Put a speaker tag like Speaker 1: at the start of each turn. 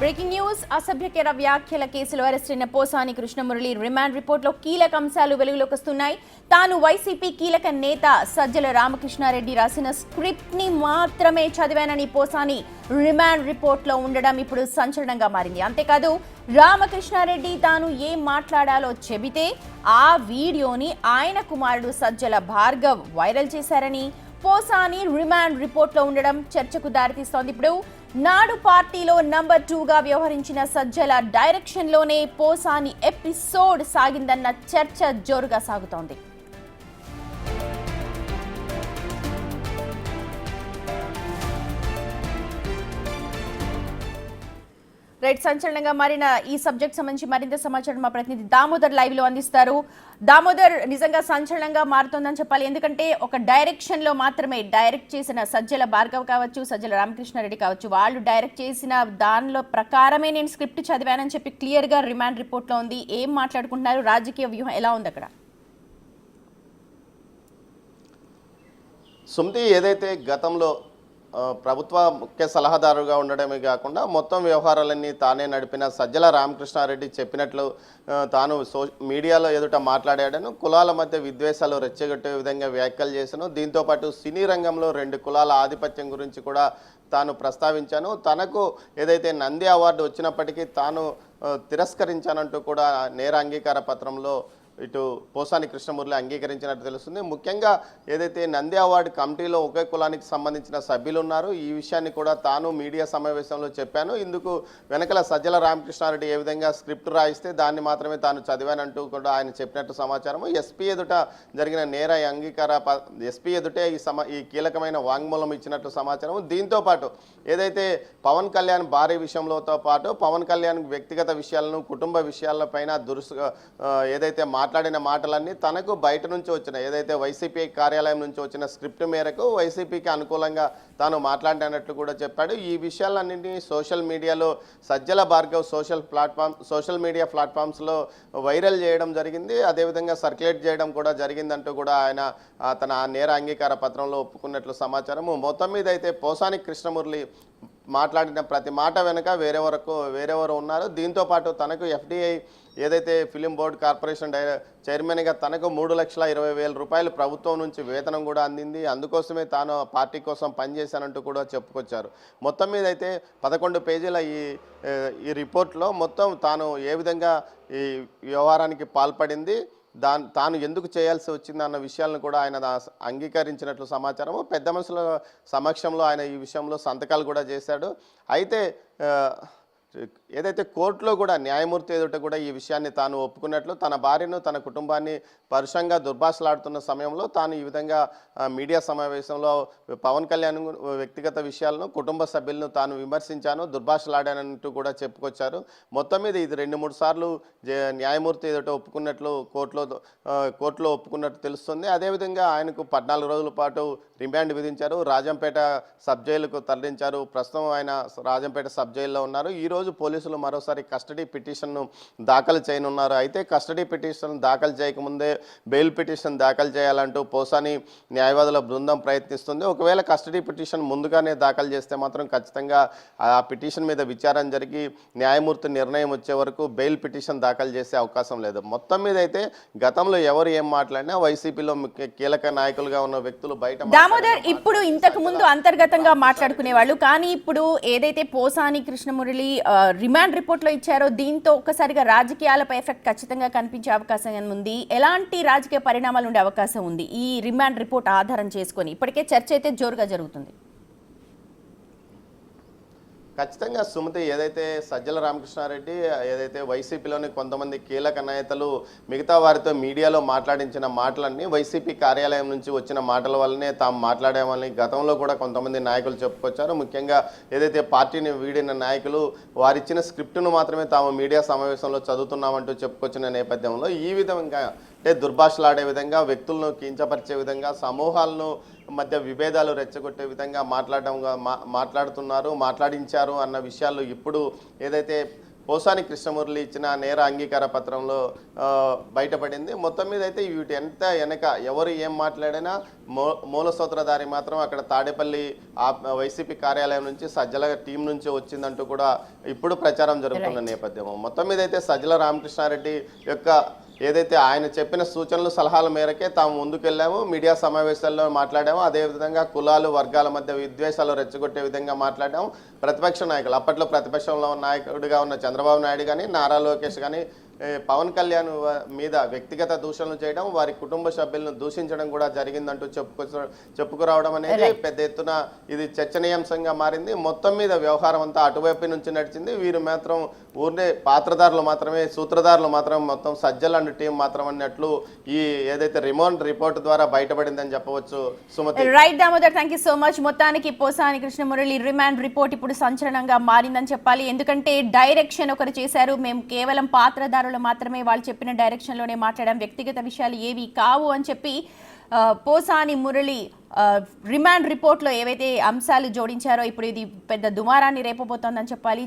Speaker 1: Breaking news అసభ్యకర వ్యాఖ్యల కేసులో arrest అయిన పోసాని కృష్ణమురళి రిమాండ్ రిపోర్ట్లో కీలక అంశాలు వెలుగులోకి వస్తున్నాయి. తాను వైసీపీ కీలక నేత సజ్జల రామకృష్ణారెడ్డి రాసిన స్క్రిప్ట్ ని మాత్రమే చదివానని పోసాని రిమాండ్ రిపోర్ట్లో ఉండడం ఇప్పుడు సంచలనంగా మారింది. అంతేకాదు రామకృష్ణారెడ్డి తాను ఏం మాట్లాడాలో చెబితే ఆ వీడియోని ఆయన కుమారుడు సజ్జల భార్గవ్ వైరల్ చేశారని పోసాని రిమాండ్ రిపోర్ట్లో ఉండడం చర్చకు దారితీస్తోంది. ఇప్పుడు నాడు పార్టీలో నంబర్ 2గా వ్యవహరించిన సజ్జల డైరెక్షన్లోనే పోసాని ఎపిసోడ్ సాగిందన్న చర్చ జోరుగా సాగుతోంది. రైట్, సంచలనంగా మారిన ఈ సబ్జెక్ట్ సంబంధించి మరింత సమాచారం మా ప్రతినిధి దామోదర్ లైవ్ లో అందిస్తారు. దామోదర్, నిజంగా సంచలనంగా మారుతోందని చెప్పాలి. ఎందుకంటే ఒక డైరెక్షన్ లో మాత్రమే డైరెక్ట్ చేసిన సజ్జల భార్గవ్ కావచ్చు, సజ్జల రామకృష్ణారెడ్డి కావచ్చు, వాళ్ళు డైరెక్ట్ చేసిన దానిలో ప్రకారమే నేను స్క్రిప్ట్ చదివానని చెప్పి క్లియర్ గా రిమాండ్ రిపోర్ట్ లో ఉంది. ఏం మాట్లాడుకుంటున్నారు? రాజకీయ వ్యూహం ఎలా ఉంది అక్కడ?
Speaker 2: సుమతి, ఏదైతే గతంలో ప్రభుత్వ ముఖ్య సలహాదారుగా ఉండడమే కాకుండా మొత్తం వ్యవహారాలన్నీ తానే నడిపిన సజ్జల రామకృష్ణారెడ్డి చెప్పినట్లు తాను మీడియాలో ఎదుట మాట్లాడాడను, కులాల మధ్య విద్వేషాలు రెచ్చగొట్టే విధంగా వ్యాఖ్యలు చేశాను. దీంతోపాటు సినీ రంగంలో 2 కులాల ఆధిపత్యం గురించి కూడా తాను ప్రస్తావించాను. తనకు ఏదైతే నంది అవార్డు వచ్చినప్పటికీ తాను తిరస్కరించానంటూ కూడా నేర అంగీకార పత్రంలో ఇటు పోసాని కృష్ణమురళి అంగీకరించినట్టు తెలుస్తుంది. ముఖ్యంగా ఏదైతే నంది అవార్డు కమిటీలో ఒకే కులానికి సంబంధించిన సభ్యులు ఉన్నారు, ఈ విషయాన్ని కూడా తాను మీడియా సమావేశంలో చెప్పాను. ఇందుకు వెనకల సజ్జల రామకృష్ణారెడ్డి ఏ విధంగా స్క్రిప్ట్ రాయిస్తే దాన్ని మాత్రమే తాను చదివానంటూ కూడా ఆయన చెప్పినట్టు సమాచారము. ఎస్పీ ఎదుట జరిగిన నేర అంగీకార ఎస్పీ ఎదుటే ఈ కీలకమైన వాంగ్మూలం ఇచ్చినట్టు సమాచారం. దీంతో పాటు ఏదైతే పవన్ కళ్యాణ్ భారీ విషయంలోతో పాటు పవన్ కళ్యాణ్ వ్యక్తిగత విషయాలను, కుటుంబ విషయాలపైన ఏదైతే మాట్లాడిన మాటలన్నీ తనకు బయట నుంచి వచ్చిన ఏదైతే వైసీపీ కార్యాలయం నుంచి వచ్చిన స్క్రిప్ట్ మేరకు వైసీపీకి అనుకూలంగా తాను మాట్లాడినట్లు కూడా చెప్పాడు. ఈ విషయాలన్నింటినీ సోషల్ మీడియాలో సజ్జల భార్గవ్ సోషల్ మీడియా ప్లాట్ఫామ్స్లో వైరల్ చేయడం జరిగింది. అదేవిధంగా సర్క్యులేట్ చేయడం కూడా జరిగిందంటూ కూడా ఆయన తన నేర అంగీకార పత్రంలో ఒప్పుకున్నట్లు సమాచారము. మొత్తం మీద అయితే పోసాని కృష్ణమురళి మాట్లాడిన ప్రతి మాట వెనుక వేరెవరు ఉన్నారు. దీంతోపాటు తనకు ఎఫ్డిఐ ఏదైతే ఫిలిం బోర్డు కార్పొరేషన్ చైర్మన్గా తనకు 3,20,000 రూపాయలు ప్రభుత్వం నుంచి వేతనం కూడా అందింది. అందుకోసమే తాను పార్టీ కోసం పనిచేశానంటూ కూడా చెప్పుకొచ్చారు. మొత్తం మీద అయితే 11 పేజీల ఈ రిపోర్ట్లో మొత్తం తాను ఏ విధంగా ఈ వ్యవహారానికి పాల్పడింది, తాను ఎందుకు చేయాల్సి వచ్చింది అన్న విషయాలను కూడా ఆయన అంగీకరించినట్లు సమాచారము. పెద్ద మనుషుల సమక్షంలో ఆయన ఈ విషయంలో సంతకాలు కూడా చేశాడు. అయితే ఏదైతే కోర్టులో కూడా న్యాయమూర్తి ఎదుట కూడా ఈ విషయాన్ని తాను ఒప్పుకున్నట్లు, తన భార్యను తన కుటుంబాన్ని పరుషంగా దుర్భాషలాడుతున్న సమయంలో తాను ఈ విధంగా మీడియా సమావేశంలో పవన్ కళ్యాణ్ వ్యక్తిగత విషయాలను, కుటుంబ సభ్యులను తాను విమర్శించాను, దుర్భాషలాడానంటూ కూడా చెప్పుకొచ్చారు. మొత్తం మీద ఇది 2-3 సార్లు న్యాయమూర్తి ఎదుట ఒప్పుకున్నట్లు కోర్టులో ఒప్పుకున్నట్టు తెలుస్తుంది. అదేవిధంగా ఆయనకు 14 రోజుల పాటు రిమాండ్ విధించారు. రాజంపేట సబ్ జైలుకు తరలించారు. ప్రస్తుతం ఆయన రాజంపేట సబ్ జైల్లో ఉన్నారు. ఈరోజు పోలీసులు మరోసారి కస్టడీ పిటిషన్ను దాఖలు చేయనున్నారు. అయితే కస్టడీ పిటిషన్ దాఖలు చేయకముందే బెయిల్ పిటిషన్ దాఖలు చేయాలంటూ పోసాని న్యాయవాదుల బృందం ప్రయత్నిస్తుంది. ఒకవేళ కస్టడీ పిటిషన్ ముందుగానే దాఖలు చేస్తే మాత్రం ఖచ్చితంగా ఆ పిటిషన్ మీద విచారణ జరిగి న్యాయమూర్తి నిర్ణయం వచ్చే వరకు బెయిల్ పిటిషన్ దాఖలు చేసే అవకాశం లేదు. మొత్తం మీద అయితే గతంలో ఎవరు ఏం మాట్లాడినా వైసీపీలో కీలక నాయకులుగా ఉన్న వ్యక్తులు బయట
Speaker 1: దామోదర్ ఇప్పుడు ఇంతకు ముందు అంతర్గతంగా మాట్లాడుకునే వాళ్ళు, కానీ ఇప్పుడు ఏదైతే పోసాని కృష్ణమురళి రిమాండ్ రిపోర్ట్ లో ఇచ్చారో దీంతో ఒక్కసారిగా రాజకీయాలపై ఎఫెక్ట్ ఖచ్చితంగా కనిపించే అవకాశం ఉంది. ఎలాంటి రాజకీయ పరిణామాలు ఉండే అవకాశం ఉంది ఈ రిమాండ్ రిపోర్ట్ ఆధారం చేసుకొని? ఇప్పటికే చర్చ అయితే జోరుగా జరుగుతుంది.
Speaker 2: ఖచ్చితంగా సుమతి, ఏదైతే సజ్జల రామకృష్ణారెడ్డి ఏదైతే వైసీపీలోని కొంతమంది కీలక నేతలు మిగతా వారితో మీడియాలో మాట్లాడించిన మాటలన్నీ వైసీపీ కార్యాలయం నుంచి వచ్చిన మాటల వల్లనే తాము మాట్లాడామని గతంలో కూడా కొంతమంది నాయకులు చెప్పుకొచ్చారు. ముఖ్యంగా ఏదైతే పార్టీని వీడిన నాయకులు వారిచ్చిన స్క్రిప్ట్ను మాత్రమే తాము మీడియా సమావేశంలో చదువుతున్నామంటూ చెప్పుకొచ్చిన నేపథ్యంలో ఈ విధంగా అంటే దుర్భాషలాడే విధంగా, వ్యక్తులను కించపరిచే విధంగా, సమూహాలను మధ్య విభేదాలు రెచ్చగొట్టే విధంగా మాట్లాడించారు అన్న విషయాలు ఇప్పుడు ఏదైతే పోసాని కృష్ణమురళి ఇచ్చిన నేర అంగీకార పత్రంలో బయటపడింది. మొత్తం మీద అయితే వీటి ఎంత వెనక ఎవరు ఏం మాట్లాడినా మూల సూత్రధారి మాత్రం అక్కడ తాడేపల్లి వైసీపీ కార్యాలయం నుంచి సజ్జల టీం నుంచి వచ్చిందంటూ కూడా ఇప్పుడు ప్రచారం జరుగుతున్న నేపథ్యం. మొత్తం మీద అయితే సజ్జల రామకృష్ణారెడ్డి యొక్క ఏదైతే ఆయన చెప్పిన సూచనలు సలహాల మేరకే తాము ముందుకెళ్ళాము, మీడియా సమావేశాల్లో మాట్లాడాము, అదేవిధంగా కులాలు వర్గాల మధ్య విద్వేషాలు రెచ్చగొట్టే విధంగా మాట్లాడాము. ప్రతిపక్ష నాయకులు అప్పట్లో ప్రతిపక్షంలో ఉన్న నాయకుడిగా ఉన్న చంద్రబాబు నాయుడు కానీ నారా లోకేష్ కానీ పవన్ కళ్యాణ్ మీద వ్యక్తిగత దూషణలు చేయడం, వారి కుటుంబ సభ్యులను దూషించడం కూడా జరిగిందంటూ చెప్పుకురావడం అనేది పెద్ద ఎత్తున ఇది చర్చనీయాంశంగా మారింది. మొత్తం మీద వ్యవహారం అంతా అటువైపు నుంచి నడిచింది. వీరు మాత్రం ఊరినే పాత్రధారులు మాత్రమే, సూత్రధారులు మాత్రం మొత్తం సజ్జల అండ్ టీం మాత్రం అన్నట్లు ఈ ఏదైతే రిపోర్ట్ ద్వారా బయటపడిందని చెప్పవచ్చు. Sumathi.
Speaker 1: Right Damodar, thank you so much. మొత్తానికి పోసాని కృష్ణమురళి రిమాండ్ రిపోర్ట్ ఇప్పుడు సంచలనంగా మారిందని చెప్పాలి. ఎందుకంటే డైరెక్షన్ ఒకరు చేశారు, మేము కేవలం పాత్రధారులు మాత్రమే వాళ్ళు చెప్పిన డైరెక్షన్ లోనే మాట్లాడాం, వ్యక్తిగత విషయాలు ఏవి కావు అని చెప్పి పోసాని మురళి రిమాండ్ రిపోర్ట్ లో ఏవైతే అంశాలు జోడించారో ఇప్పుడు ఇది పెద్ద దుమారాన్ని రేపబోతోందని చెప్పాలి.